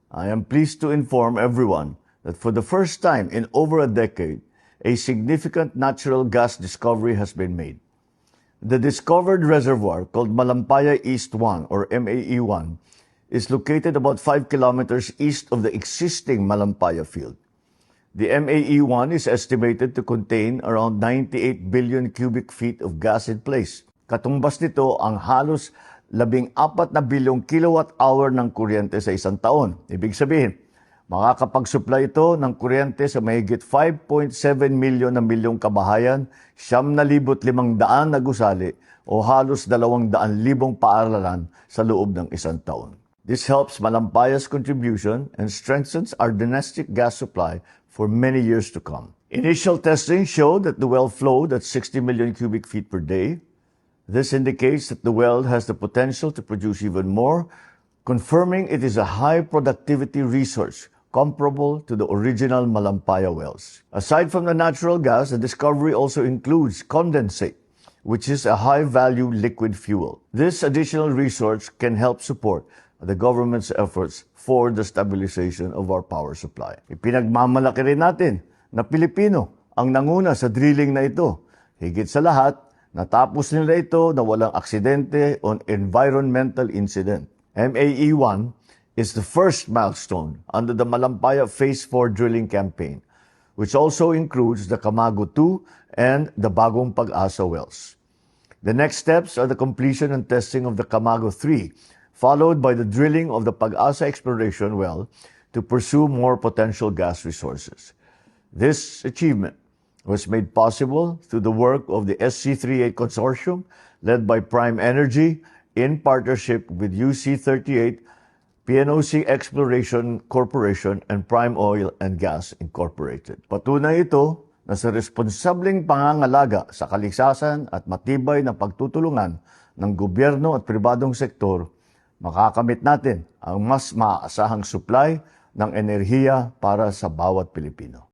I am pleased to inform everyone that for the first time in over a decade, a significant natural gas discovery has been made. The discovered reservoir, called Malampaya East 1 or MAE-1, is located about 5 kilometers east of the existing Malampaya field. The MAE-1 is estimated to contain around 98 billion cubic feet of gas in place. Katumbas nito ang halos 14 na bilyong kilowatt-hour ng kuryente sa isang taon. Ibig sabihin, makakapag-supply ito ng kuryente sa mahigit 5.7 milyong kabahayan, 9,500 na gusali o halos 200,000 paaralan sa loob ng isang taon. This helps Malampaya's contribution and strengthens our domestic gas supply for many years to come. Initial testing showed that the well flowed at 60 million cubic feet per day. This indicates that the well has the potential to produce even more, confirming it is a high productivity resource comparable to the original Malampaya wells. Aside from the natural gas, the discovery also includes condensate, which is a high-value liquid fuel. This additional resource can help support the government's efforts for the stabilization of our power supply. Ipinagmamalaki rin natin na Pilipino ang nanguna sa drilling na ito. Higit sa lahat, natapos nila ito na walang aksidente o environmental incident. MAE-1 is the first milestone under the Malampaya Phase 4 drilling campaign, which also includes the Camago 2 and the Bagong Pag-asa wells. The next steps are the completion and testing of the Camago 3, followed by the drilling of the Pag-asa exploration well to pursue more potential gas resources. This achievement was made possible through the work of the SC38 Consortium led by Prime Energy in partnership with UC38, PNOC Exploration Corporation, and Prime Oil and Gas Incorporated. Patunay ito na sa responsableng pangangalaga sa kaligsasan at matibay na pagtutulungan ng gobyerno at pribadong sektor, makakamit natin ang mas maaasahang supply ng enerhiya para sa bawat Pilipino.